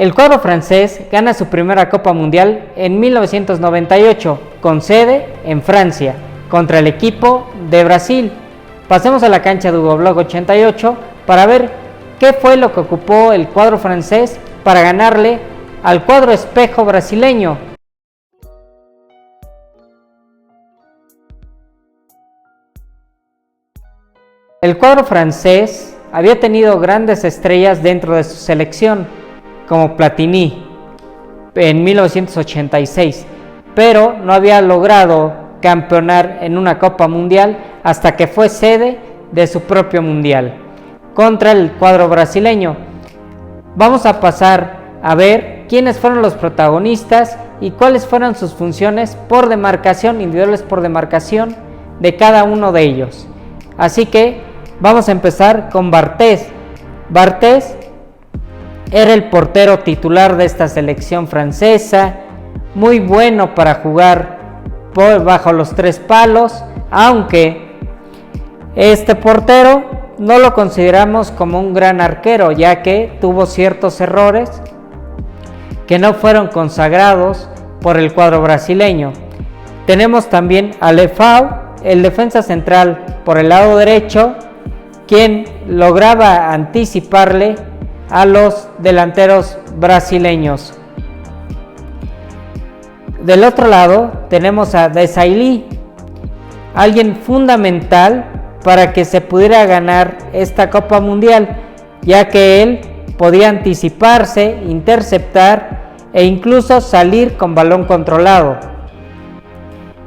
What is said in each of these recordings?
El cuadro francés gana su primera Copa Mundial en 1998, con sede en Francia, contra el equipo de Brasil. Pasemos a la cancha de Hugo Blog 88 para ver qué fue lo que ocupó el cuadro francés para ganarle al cuadro espejo brasileño. El cuadro francés había tenido grandes estrellas dentro de su selección, como Platini en 1986, pero no había logrado campeonar en una Copa Mundial hasta que fue sede de su propio Mundial contra el cuadro brasileño. Vamos a pasar a ver quiénes fueron los protagonistas y cuáles fueron sus funciones por demarcación, individuales por demarcación de cada uno de ellos. Así que vamos a empezar con Barthez. Barthez era el portero titular de esta selección francesa, muy bueno para jugar bajo los tres palos, aunque este portero no lo consideramos como un gran arquero, ya que tuvo ciertos errores que no fueron consagrados por el cuadro brasileño. Tenemos también a Lefau, el defensa central por el lado derecho, quien lograba anticiparle a los delanteros brasileños. Del otro lado tenemos a Desailly, alguien fundamental para que se pudiera ganar esta Copa Mundial, ya que él podía anticiparse, interceptar e incluso salir con balón controlado,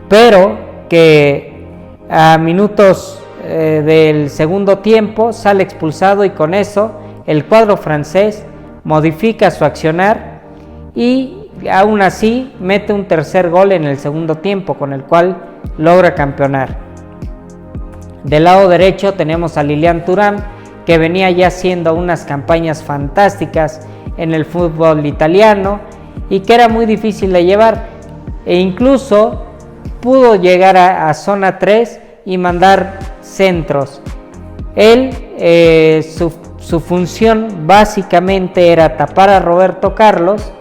pero que a minutos del segundo tiempo sale expulsado, y con eso el cuadro francés modifica su accionar y aún así mete un tercer gol en el segundo tiempo, con el cual logra campeonar. Del lado derecho tenemos a Lilian Thuram, que venía ya haciendo unas campañas fantásticas en el fútbol italiano y que era muy difícil de llevar, e incluso pudo llegar a zona 3 y mandar centros. Él, su función básicamente era tapar a Roberto Carlos,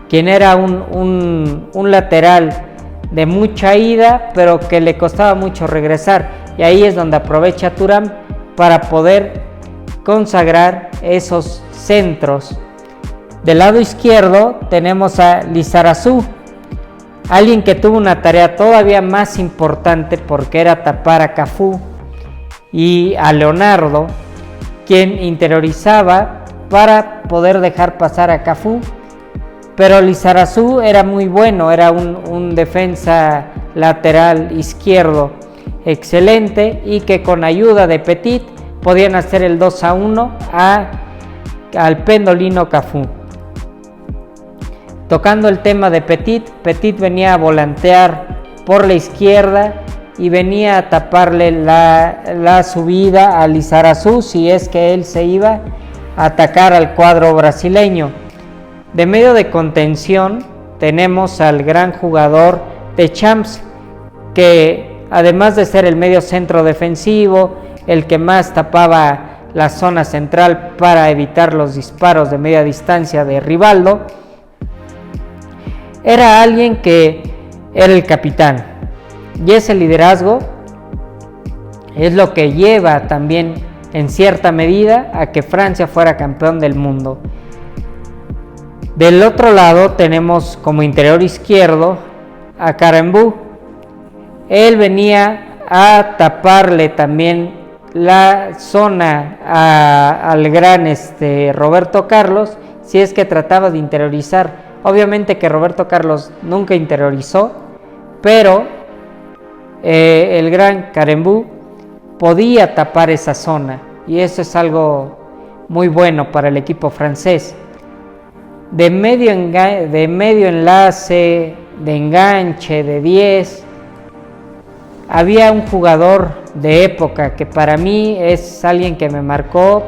quien era un lateral de mucha ida, pero que le costaba mucho regresar, y ahí es donde aprovecha Thuram para poder consagrar esos centros. Del lado izquierdo tenemos a Lizarazu, alguien que tuvo una tarea todavía más importante, porque era tapar a Cafú y a Leonardo, quien interiorizaba para poder dejar pasar a Cafú. Pero Lizarazu era muy bueno, era un defensa lateral izquierdo excelente, y que con ayuda de Petit podían hacer el 2-1 al pendolino Cafú. Tocando el tema de Petit venía a volantear por la izquierda y venía a taparle la subida a Lizarazu si es que él se iba a atacar al cuadro brasileño. De medio de contención tenemos al gran jugador Deschamps, que además de ser el medio centro defensivo, el que más tapaba la zona central para evitar los disparos de media distancia de Rivaldo, era alguien que era el capitán, y ese liderazgo es lo que lleva también en cierta medida a que Francia fuera campeón del mundo. Del otro lado tenemos como interior izquierdo a Karembeu. Él venía a taparle también la zona al gran Roberto Carlos, si es que trataba de interiorizar. Obviamente que Roberto Carlos nunca interiorizó, pero el gran Karembeu podía tapar esa zona, y eso es algo muy bueno para el equipo francés. De medio enlace, de enganche, de 10, había un jugador de época que para mí es alguien que me marcó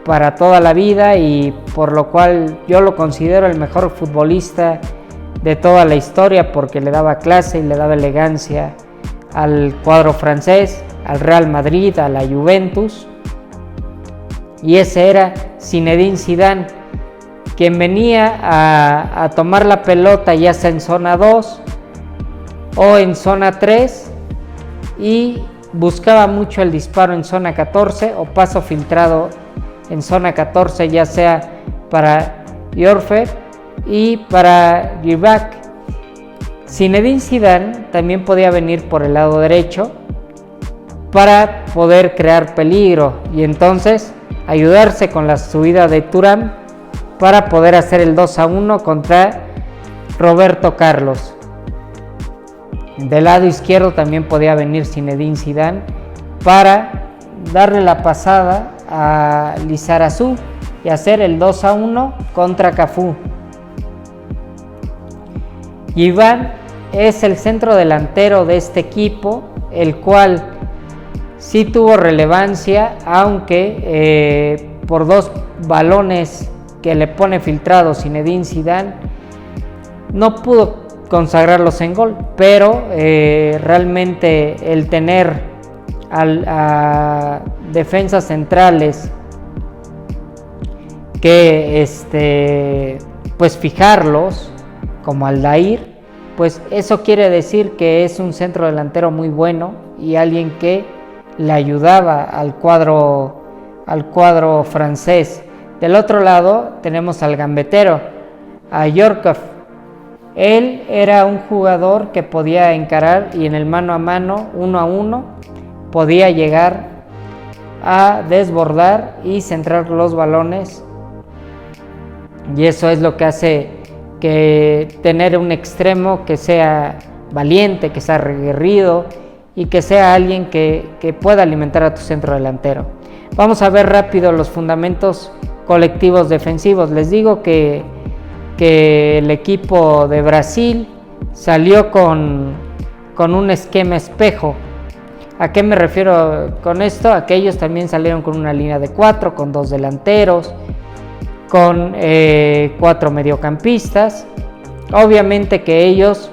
para toda la vida, y por lo cual yo lo considero el mejor futbolista de toda la historia, porque le daba clase y le daba elegancia al cuadro francés, al Real Madrid, a la Juventus, y ese era Zinedine Zidane, quien venía a tomar la pelota ya sea en zona 2 o en zona 3 y buscaba mucho el disparo en zona 14 o paso filtrado en zona 14, ya sea para Yorfer y para Gibak. Zinedine Zidane también podía venir por el lado derecho para poder crear peligro y entonces ayudarse con la subida de Thuram para poder hacer el 2-1 contra Roberto Carlos. Del lado izquierdo también podía venir Zinedine Zidane para darle la pasada a Lizarazu y hacer el 2-1 contra Cafú. Iván es el centro delantero de este equipo, el cual sí tuvo relevancia, aunque por 2 balones que le pone filtrado Zinedine Zidane no pudo consagrarlos en gol, pero realmente el tener a defensas centrales que pues fijarlos como Aldair, pues eso quiere decir que es un centro delantero muy bueno y alguien que le ayudaba al cuadro francés. Del otro lado tenemos al gambetero, a Yorkov. Él era un jugador que podía encarar y en el mano a mano, 1-1, podía llegar a desbordar y centrar los balones, y eso es lo que hace que tener un extremo que sea valiente, que sea aguerrido y que sea alguien que pueda alimentar a tu centro delantero. Vamos a ver rápido los fundamentos colectivos defensivos. Les digo que el equipo de Brasil salió con un esquema espejo. ¿A qué me refiero con esto? A que ellos también salieron con una línea de 4, con 2 delanteros, con 4 mediocampistas. Obviamente que ellos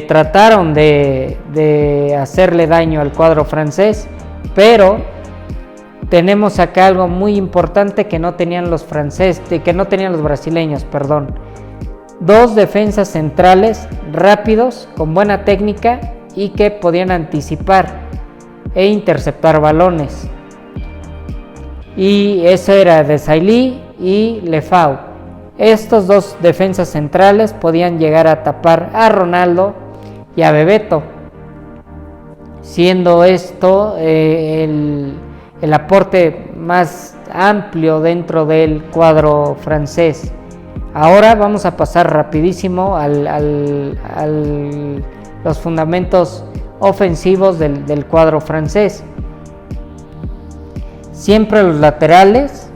trataron de hacerle daño al cuadro francés, pero tenemos acá algo muy importante que no tenían los franceses, que no tenían los brasileños, perdón. 2 defensas centrales rápidos, con buena técnica y que podían anticipar e interceptar balones. Y eso era Desailly y Lefau. Estos 2 defensas centrales podían llegar a tapar a Ronaldo y a Bebeto, siendo esto el aporte más amplio dentro del cuadro francés. Ahora vamos a pasar rapidísimo a los fundamentos ofensivos del cuadro francés. Siempre los laterales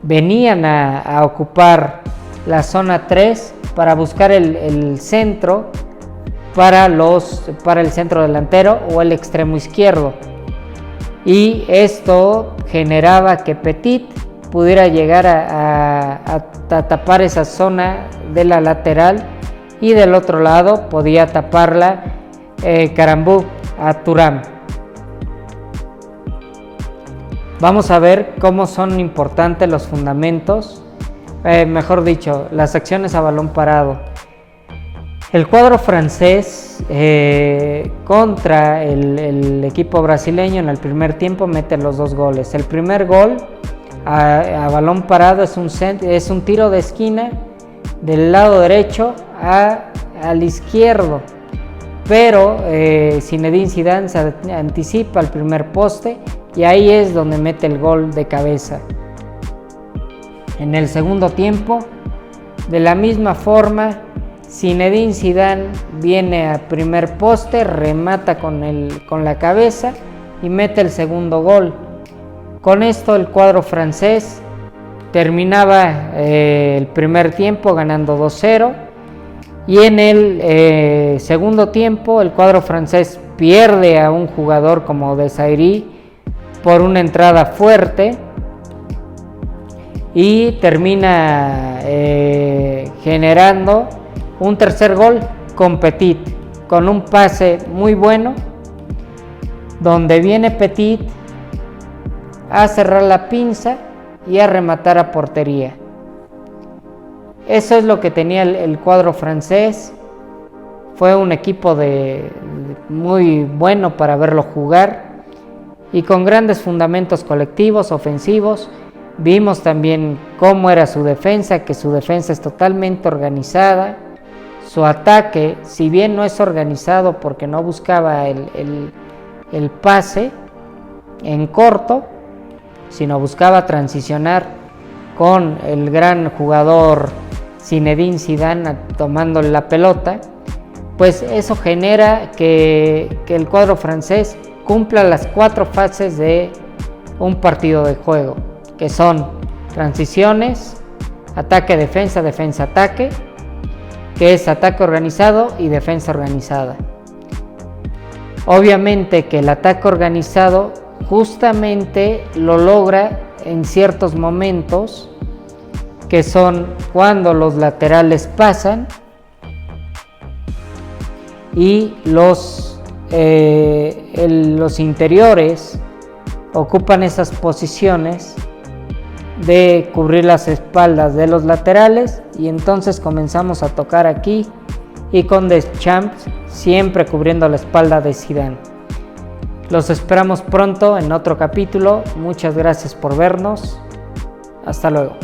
venían a ocupar la zona 3 para buscar el centro para el centro delantero o el extremo izquierdo, y esto generaba que Petit pudiera llegar a tapar esa zona de la lateral, y del otro lado podía taparla Karambou a Thuram. Vamos a ver cómo son importantes los fundamentos, mejor dicho, las acciones a balón parado. El cuadro francés contra el equipo brasileño en el primer tiempo mete los 2 goles. El primer gol a balón parado es un tiro de esquina del lado derecho al izquierdo, pero Zinedine Zidane se anticipa al primer poste y ahí es donde mete el gol de cabeza. En el segundo tiempo, de la misma forma, Zinedine Zidane viene a primer poste, remata con la cabeza y mete el segundo gol. Con esto el cuadro francés terminaba el primer tiempo ganando 2-0, y en el segundo tiempo el cuadro francés pierde a un jugador como Desailly por una entrada fuerte y termina generando un tercer gol con Petit, con un pase muy bueno, donde viene Petit a cerrar la pinza y a rematar a portería. Eso es lo que tenía el cuadro francés. Fue un equipo muy bueno para verlo jugar y con grandes fundamentos colectivos, ofensivos. Vimos también cómo era su defensa, que su defensa es totalmente organizada. Su ataque, si bien no es organizado porque no buscaba el pase en corto, sino buscaba transicionar con el gran jugador Zinedine Zidane tomándole la pelota, pues eso genera que el cuadro francés cumpla las 4 fases de un partido de juego, que son transiciones, ataque, defensa, defensa, ataque, que es ataque organizado y defensa organizada. Obviamente que el ataque organizado justamente lo logra en ciertos momentos, que son cuando los laterales pasan y los interiores ocupan esas posiciones de cubrir las espaldas de los laterales, y entonces comenzamos a tocar aquí y con Deschamps siempre cubriendo la espalda de Zidane. Los esperamos pronto en otro capítulo. Muchas gracias por vernos. Hasta luego.